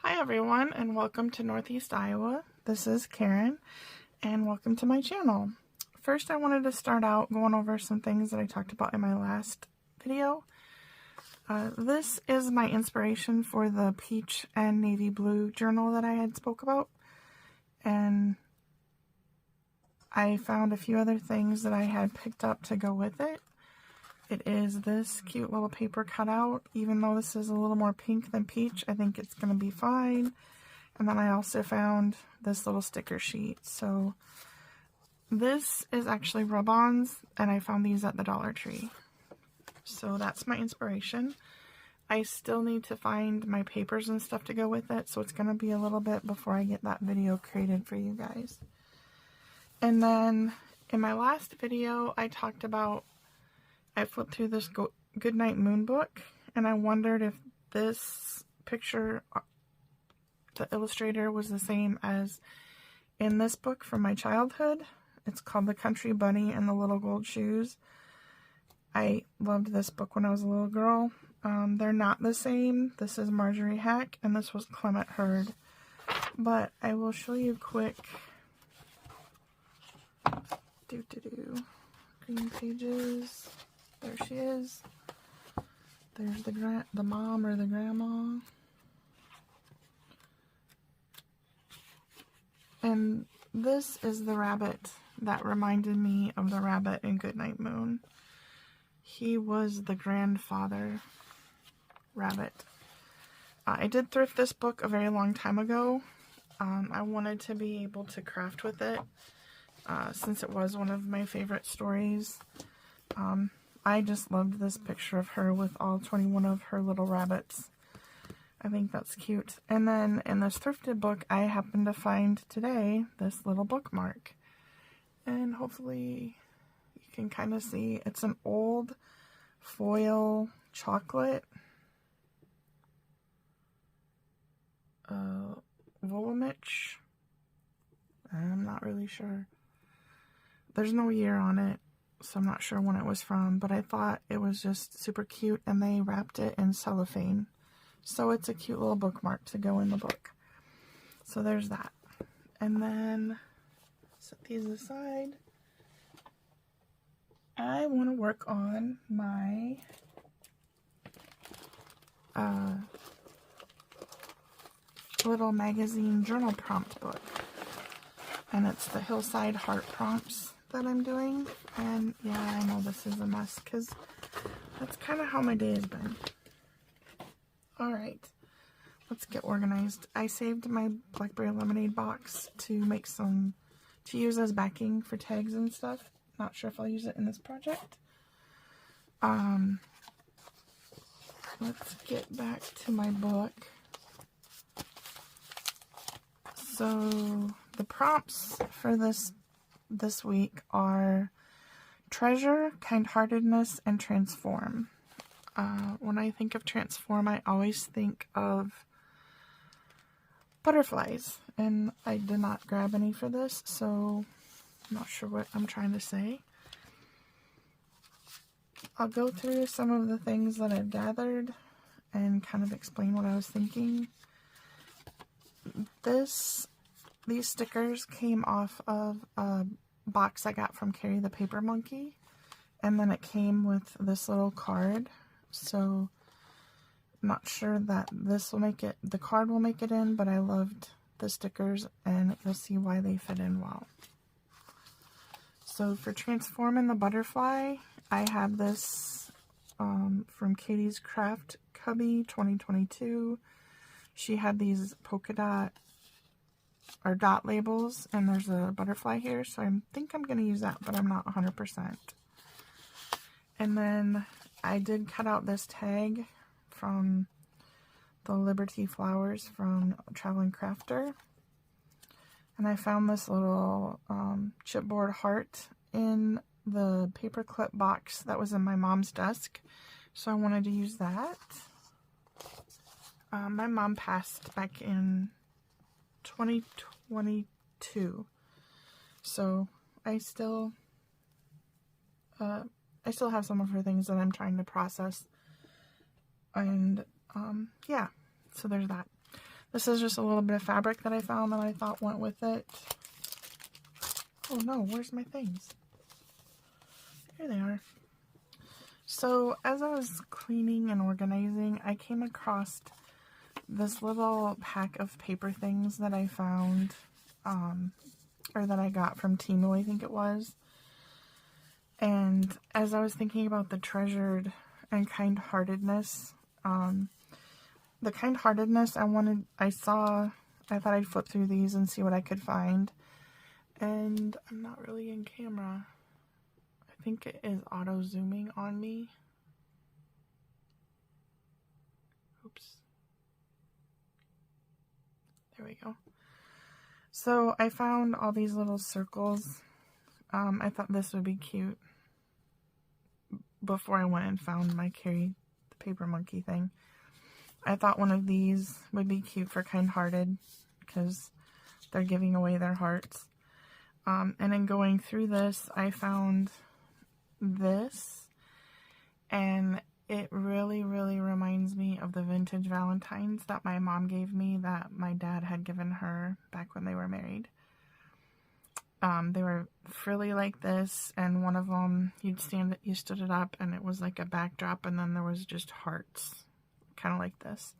Hi everyone, and welcome to Northeast Iowa. This is Karen, and welcome to my channel. First, I wanted to start out going over some things that I talked about in my last video. This is my inspiration for the peach and navy blue journal that I had spoke about, and I found a few other things that I had picked up to go with it. It is this cute little paper cutout. Even though this is a little more pink than peach, I think it's going to be fine. And then I also found this little sticker sheet. So this is actually rub-ons, and I found these at the Dollar Tree. So that's my inspiration. I still need to find my papers and stuff to go with it, so it's going to be a little bit before I get that video created for you guys. And then in my last video, I talked about I flipped through this Goodnight Moon book, and I wondered if this picture, the illustrator, was the same as in this book from my childhood. It's called The Country Bunny and the Little Gold Shoes. I loved this book when I was a little girl. They're not the same. This is Marjorie Hack, and this was Clement Hurd. But I will show you quick. Green pages. There she is. There's the mom or the grandma. And this is the rabbit that reminded me of the rabbit in Goodnight Moon. He was the grandfather rabbit. I did thrift this book a very long time ago. I wanted to be able to craft with it since it was one of my favorite stories. I just loved this picture of her with all 21 of her little rabbits. I think that's cute. And then in this thrifted book, I happened to find today this little bookmark. And hopefully you can kind of see it's an old foil chocolate Volamich. I'm not really sure. There's no year on it, so I'm not sure when it was from, but I thought it was just super cute, and they wrapped it in cellophane. So it's a cute little bookmark to go in the book. So there's that. And then set these aside. I want to work on my little magazine journal prompt book. And it's the Hillside Heart Prompts that I'm doing. And yeah, I know this is a mess because that's kind of how my day has been. Alright, let's get organized. I saved my blackberry lemonade box to make some, to use as backing for tags and stuff. Not sure if I'll use it in this project. Let's get back to my book. So the prompts for this week are treasure, kind-heartedness, and transform. When I think of transform, I always think of butterflies, and I did not grab any for this, so I'm not sure what I'm trying to say. I'll go through some of the things that I've gathered and kind of explain what I was thinking. These stickers came off of a box I got from Carrie the Paper Monkey, and then it came with this little card. So I'm not sure that this will make it, the card will make it in, but I loved the stickers, and you'll see why they fit in well. So for Transforming the Butterfly, I have this from Katie's Craft Cubby 2022. She had these polka dot or dot labels, and there's a butterfly here, so I think I'm going to use that, but I'm not 100%. And then I did cut out this tag from the Liberty Flowers from Traveling Crafter, and I found this little chipboard heart in the paperclip box that was in my mom's desk, so I wanted to use that. My mom passed back in 2022, so I still have some of her things that I'm trying to process, and yeah, so there's that. This is just a little bit of fabric that I found that I thought went with it. Oh no, where's my things? Here they are. So as I was cleaning and organizing, I came across this little pack of paper things that I found, or that I got from Temu, I think it was. And as I was thinking about the treasured and kind-heartedness, the kind-heartedness I thought I'd flip through these and see what I could find. And I'm not really in camera. I think it is auto zooming on me. Oops. There we go. So I found all these little circles. I thought this would be cute before I went and found my Carrie the Paper Monkey thing. I thought one of these would be cute for kind-hearted because they're giving away their hearts. And in going through this, I found this, and it really, really reminds me of the vintage Valentines that my mom gave me that my dad had given her back when they were married. They were frilly like this, and one of them, you stood it up, and it was like a backdrop, and then there was just hearts, kind of like this.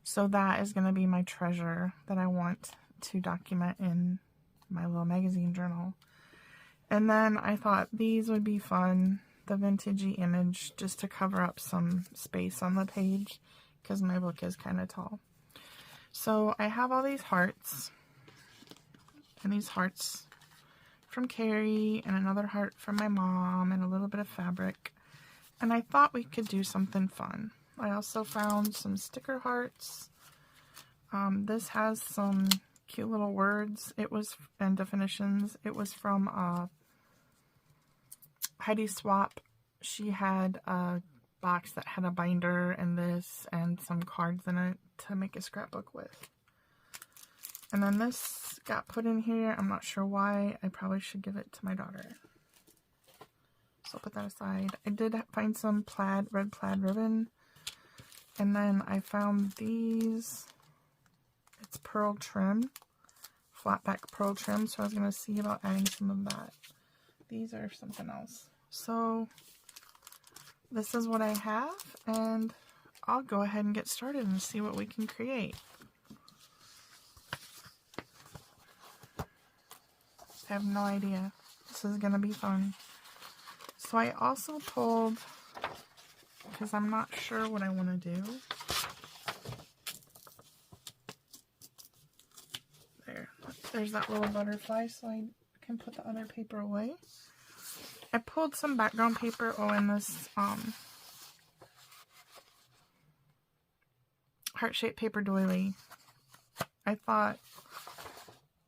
So that is going to be my treasure that I want to document in my little magazine journal. And then I thought these would be fun, the vintagey image, just to cover up some space on the page, because my book is kind of tall. So I have all these hearts, and these hearts from Carrie, and another heart from my mom, and a little bit of fabric. And I thought we could do something fun. I also found some sticker hearts. This has some cute little words. It was, and definitions. It was from Heidi Swap. She had a box that had a binder and this and some cards in it to make a scrapbook with. And then this got put in here. I'm not sure why. I probably should give it to my daughter. So I'll put that aside. I did find some plaid, red plaid ribbon. And then I found these. It's pearl trim. Flat back pearl trim. So I was going to see about adding some of that. These are something else. So this is what I have. And I'll go ahead and get started and see what we can create. I have no idea. This is going to be fun. So I also pulled, because I'm not sure what I want to do. There's that little butterfly, so I can put the other paper away. I pulled some background paper in this heart-shaped paper doily. I thought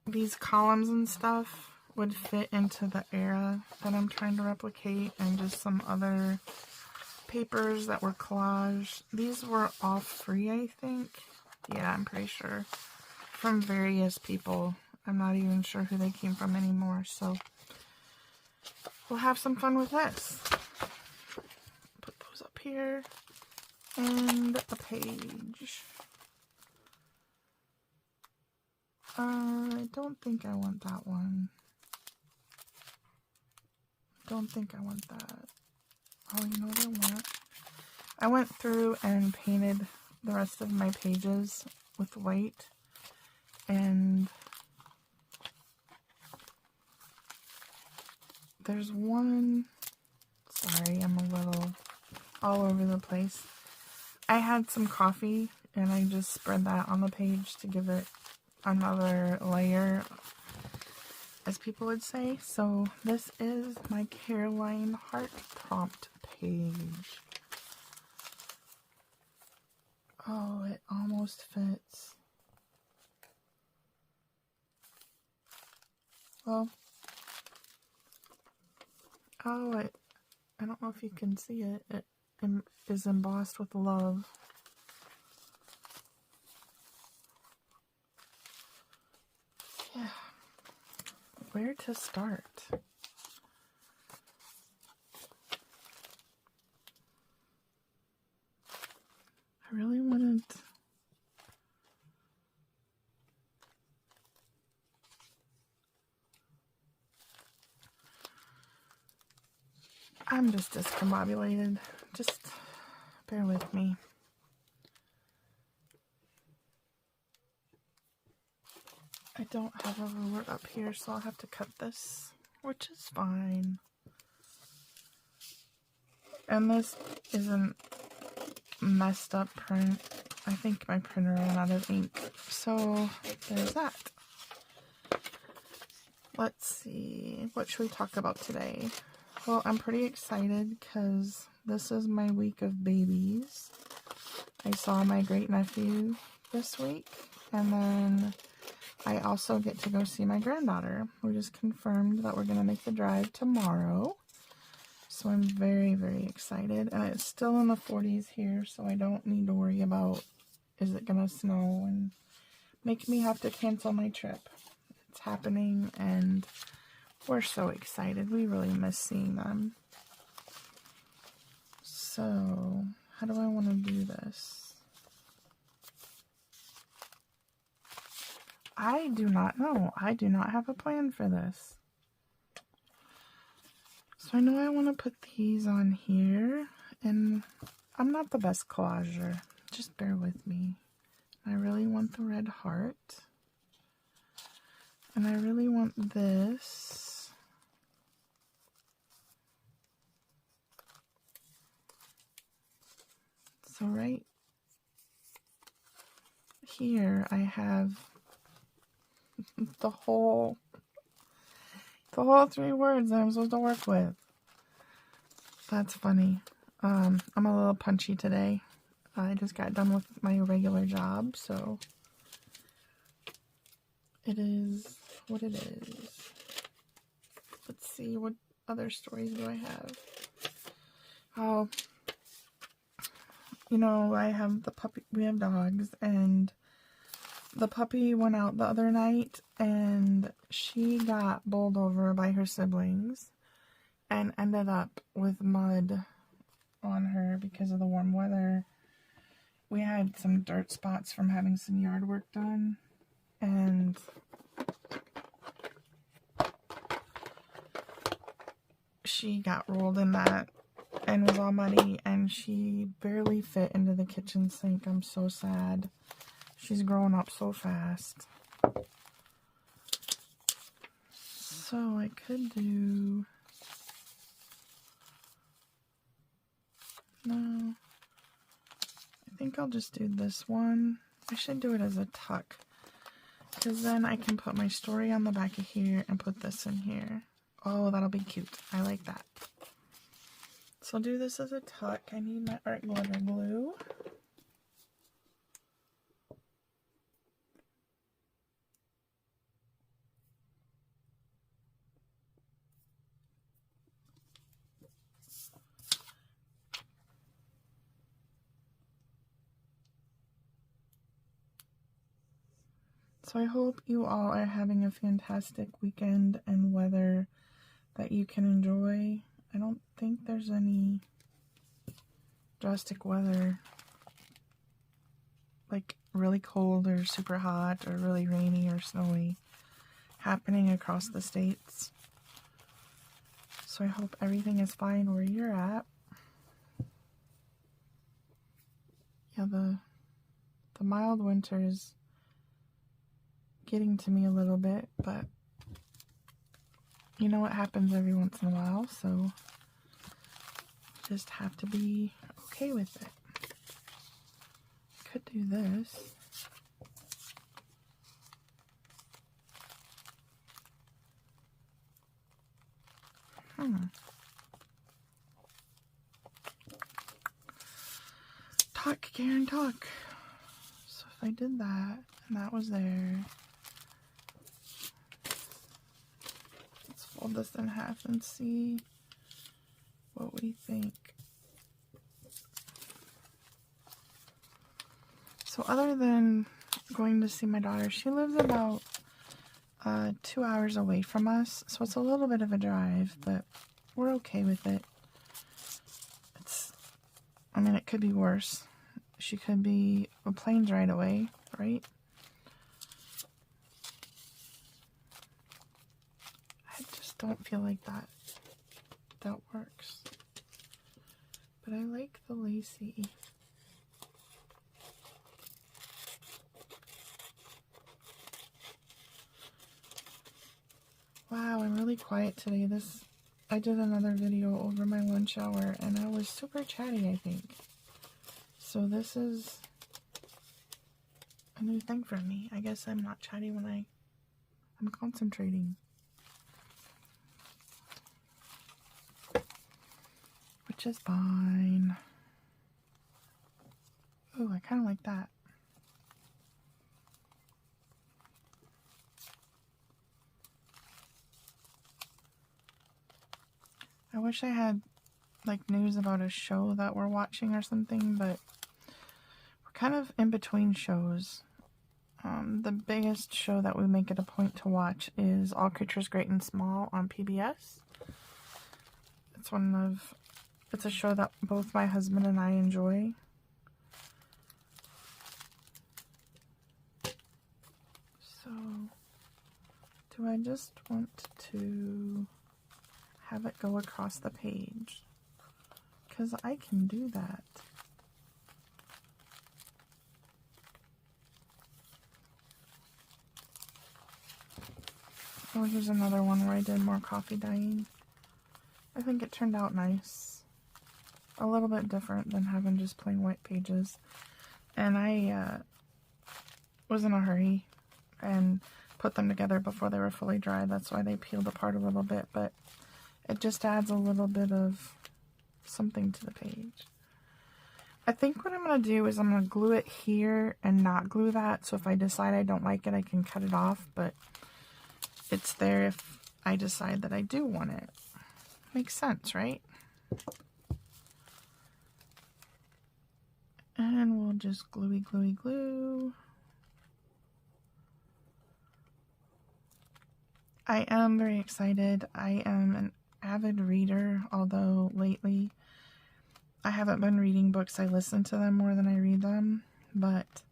these columns and stuff would fit into the era that I'm trying to replicate, and just some other papers that were collage. These were all free, I think. Yeah, I'm pretty sure. From various people. I'm not even sure who they came from anymore, so we'll have some fun with this. Put those up here. And a page. I don't think I want that one. Don't think I want that. Oh, you know what I want? I went through and painted the rest of my pages with white. And there's one, sorry, I'm a little all over the place. I had some coffee and I just spread that on the page to give it another layer, as people would say. So this is my Caroline Heart prompt page. Oh, it almost fits. Well, oh, I don't know if you can see it. It is embossed with love. Yeah. Where to start? I really wanted I'm just discombobulated. Just bear with me. I don't have a ruler up here, so I'll have to cut this, which is fine. And this isn't messed up print. I think my printer ran out of ink, so there's that. Let's see, what should we talk about today? Well, I'm pretty excited because this is my week of babies. I saw my great-nephew this week, and then I also get to go see my granddaughter. We just confirmed that we're going to make the drive tomorrow. So I'm very, very excited. And it's still in the 40s here, so I don't need to worry about, is it going to snow and make me have to cancel my trip. It's happening, and we're so excited. We really miss seeing them. So, how do I want to do this? I do not know. I do not have a plan for this. So I know I want to put these on here, and I'm not the best collager. Just bear with me. I really want the red heart. And I really want this. So right here I have the whole 3 words that I'm supposed to work with. That's funny. I'm a little punchy today. I just got done with my regular job, so it is what it is. Let's see, what other stories do I have? Oh, you know, I have the puppy. We have dogs, and the puppy went out the other night, and she got bowled over by her siblings and ended up with mud on her because of the warm weather. We had some dirt spots from having some yard work done, and she got rolled in that and was all muddy, and she barely fit into the kitchen sink. I'm so sad. She's growing up so fast. So I could do... No. I think I'll just do this one. I should do it as a tuck, because then I can put my story on the back of here and put this in here. Oh, that'll be cute. I like that. So I'll do this as a tuck. I need my art glitter glue. So I hope you all are having a fantastic weekend and weather that you can enjoy. I don't think there's any drastic weather, like really cold or super hot or really rainy or snowy, happening across the states. So I hope everything is fine where you're at. Yeah, the mild winter is getting to me a little bit, but you know what happens every once in a while, so just have to be okay with it. Could do this. Talk, Karen, talk. So if I did that, and that was there, let's fold this in half and see what we think. So other than going to see my daughter, she lives about 2 hours away from us, so it's a little bit of a drive, but we're okay with it. I mean, it could be worse. She could be a plane's right away, right? I just don't feel like that works. but I like the lacy. Wow, I'm really quiet today. I did another video over my lunch hour and I was super chatty, I think. So this is a new thing for me. I guess I'm not chatty when I'm concentrating. Which is fine. Oh, I kind of like that. I wish I had like news about a show that we're watching or something, but we're kind of in between shows. The biggest show that we make it a point to watch is All Creatures Great and Small on PBS. It's a show that both my husband and I enjoy. So, do I just want to have it go across the page? Because I can do that. Oh, here's another one where I did more coffee dyeing. I think it turned out nice. A little bit different than having just plain white pages. And I was in a hurry and put them together before they were fully dry. That's why they peeled apart a little bit, but it just adds a little bit of something to the page. I think what I'm going to do is I'm going to glue it here and not glue that. So if I decide I don't like it, I can cut it off, but it's there if I decide that I do want it. Makes sense, right? And we'll just gluey, gluey, glue. I am very excited. I am an avid reader, although lately I haven't been reading books. I listen to them more than I read them, but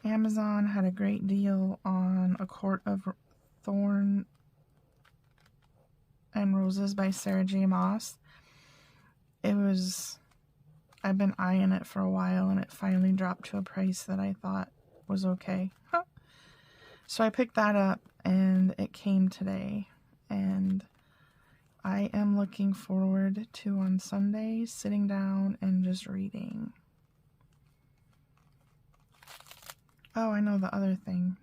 Amazon had a great deal on A Court of Thorn and Roses by Sarah J. Maas. I've been eyeing it for a while and it finally dropped to a price that I thought was okay. So I picked that up and it came today, and I am looking forward to on Sunday sitting down and just reading. Oh, I know the other thing.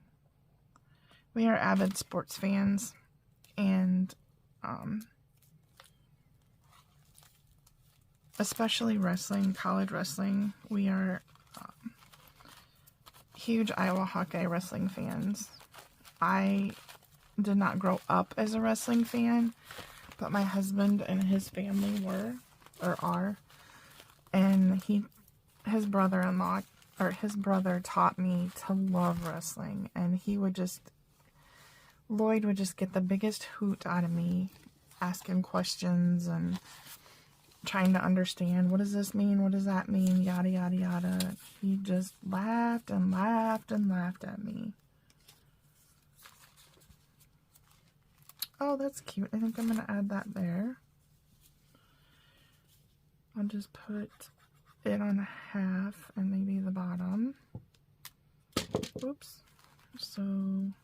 We are avid sports fans, and especially wrestling, college wrestling. We are huge Iowa Hawkeye wrestling fans. I did not grow up as a wrestling fan, but my husband and his family were, or are, and his brother taught me to love wrestling, and Lloyd would just get the biggest hoot out of me, asking questions and trying to understand, what does this mean, what does that mean, yada yada yada. He just laughed and laughed and laughed at me. Oh, that's cute. I think I'm going to add that there. I'll just put it on half and maybe the bottom. Oops. So I'm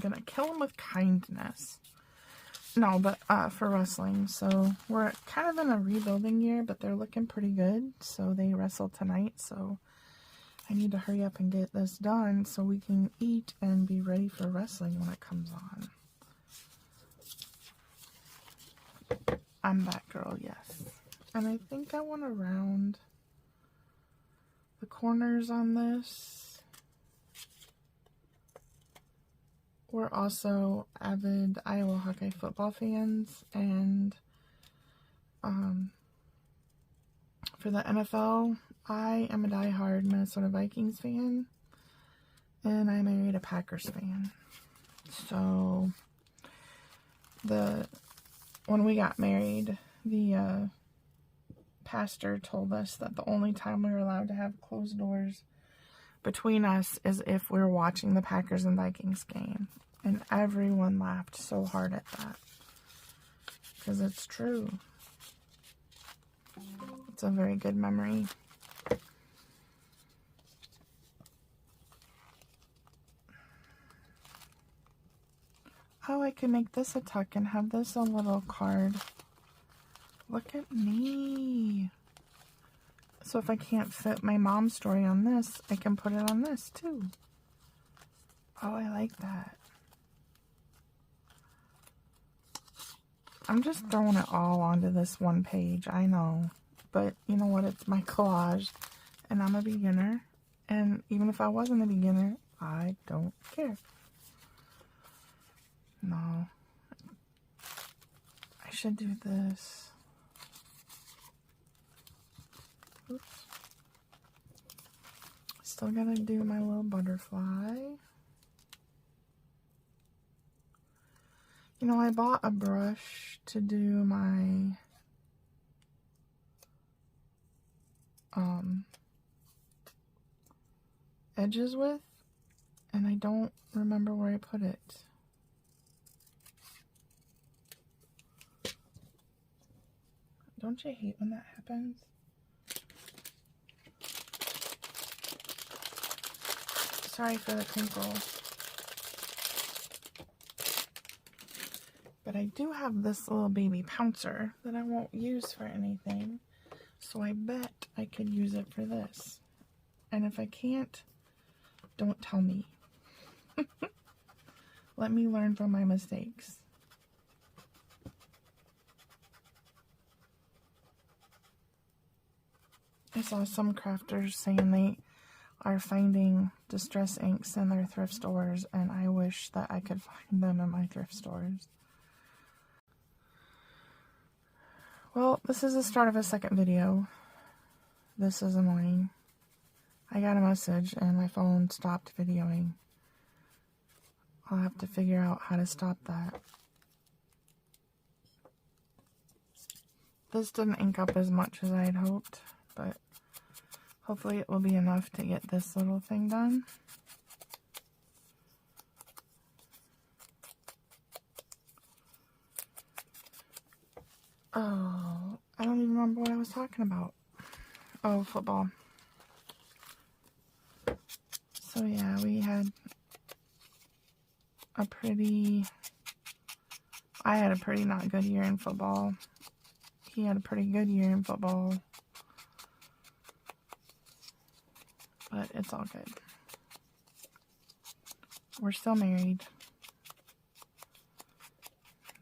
going to kill them with kindness. No, but for wrestling. So we're kind of in a rebuilding year, but they're looking pretty good. So they wrestle tonight. So I need to hurry up and get this done so we can eat and be ready for wrestling when it comes on. I'm that girl, yes. And I think I want to round the corners on this. We're also avid Iowa Hawkeye football fans, and for the NFL, I am a diehard Minnesota Vikings fan, and I married a Packers fan. So when we got married, the pastor told us that the only time we were allowed to have closed doors between us is if we were watching the Packers and Vikings game. And everyone laughed so hard at that. Because it's true. It's a very good memory. Oh, I could make this a tuck and have this a little card. Look at me. So if I can't fit my mom's story on this, I can put it on this too. Oh, I like that. I'm just throwing it all onto this one page, I know. But you know what? It's my collage, and I'm a beginner. And even if I wasn't a beginner, I don't care. No. I should do this. Oops. Still gotta do my little butterfly. You know, I bought a brush to do my edges with, and I don't remember where I put it. Don't you hate when that happens? Sorry for the crinkle. But I do have this little baby pouncer that I won't use for anything. So I bet I could use it for this. And if I can't, don't tell me. Let me learn from my mistakes. I saw some crafters saying they are finding distress inks in their thrift stores, and I wish that I could find them in my thrift stores. Well, this is the start of a second video. This is annoying. I got a message and my phone stopped videoing. I'll have to figure out how to stop that. This didn't ink up as much as I had hoped, but hopefully it will be enough to get this little thing done. Oh, I don't even remember what I was talking about. Oh, football. So yeah, we had I had a pretty not good year in football. He had a pretty good year in football. But it's all good. We're still married.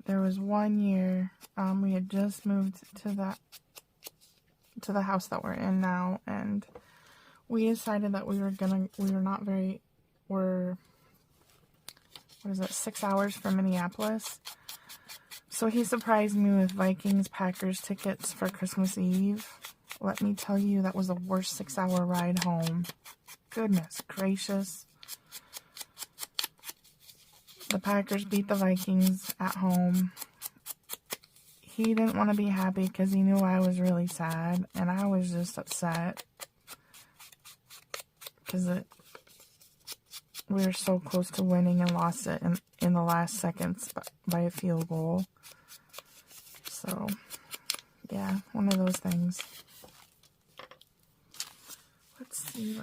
There was 1 year, we had just moved to the house that we're in now, and we decided that we're 6 hours from Minneapolis. So he surprised me with Vikings-Packers tickets for Christmas Eve. Let me tell you, that was the worst 6-hour ride home. Goodness gracious. The Packers beat the Vikings at home. He didn't want to be happy because he knew I was really sad, and I was just upset because we were so close to winning and lost it in the last seconds by a field goal. So, yeah, one of those things. Let's see.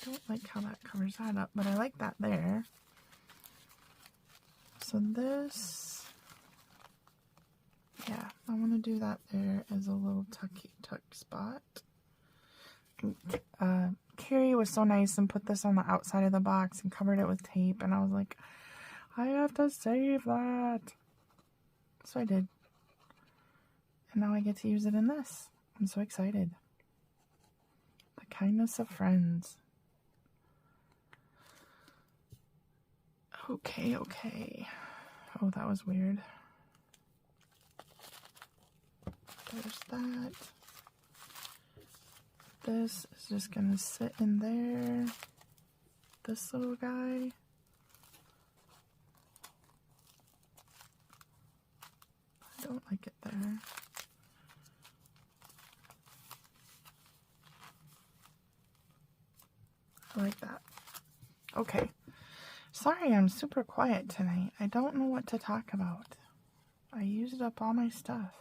I don't like how that covers that up, but I like that there. So this, yeah, I want to do that there as a little tuck spot. Carrie was so nice and put this on the outside of the box and covered it with tape, and I was like, I have to save that. So I did. And now I get to use it in this. I'm so excited. The kindness of friends. Okay. Oh, that was weird. There's that. This is just gonna sit in there. This little guy. I don't like it there. I like that. Okay. Sorry, I'm super quiet tonight. I don't know what to talk about. I used up all my stuff.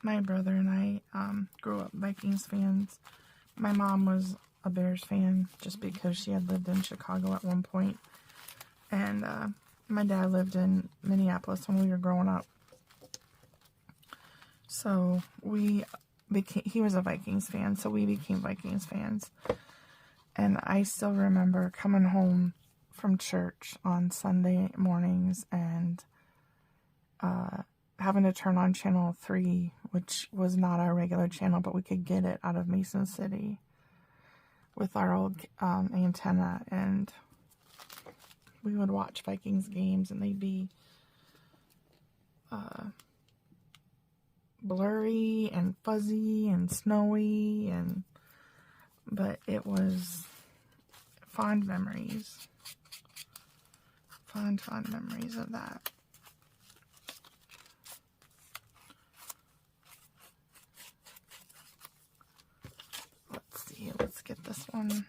My brother and I grew up Vikings fans. My mom was a Bears fan just because she had lived in Chicago at one point. And my dad lived in Minneapolis when we were growing up. So he was a Vikings fan, so we became Vikings fans. And I still remember coming home from church on Sunday mornings and having to turn on channel 3, which was not our regular channel, but we could get it out of Mason City with our old antenna, and we would watch Vikings games, and they'd be blurry and fuzzy and snowy, but it was fond memories. Fond memories of that. Let's see, let's get this one.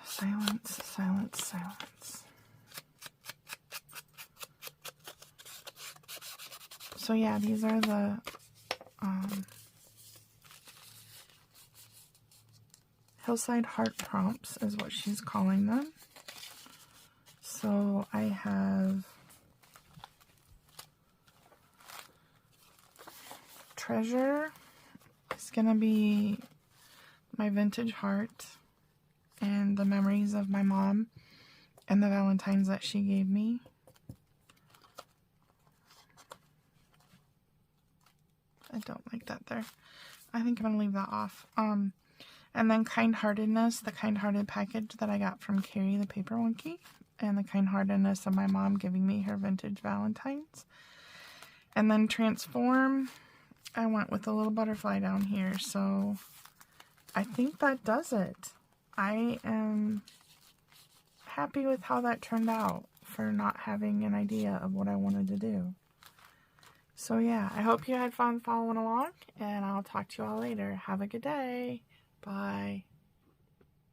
Silence, silence, silence. So yeah, these are the Hillside Heart Prompts is what she's calling them. So I have Treasure. It's gonna be my vintage heart and the memories of my mom and the Valentines that she gave me. I don't like that there. I think I'm gonna leave that off. And then Kind-Heartedness, the Kind-Hearted package that I got from Carrie the Paper Monkey, and the Kind-Heartedness of my mom giving me her vintage Valentines. And then Transform, I went with a little butterfly down here, so I think that does it. I am happy with how that turned out for not having an idea of what I wanted to do. So yeah, I hope you had fun following along, and I'll talk to you all later. Have a good day. Bye.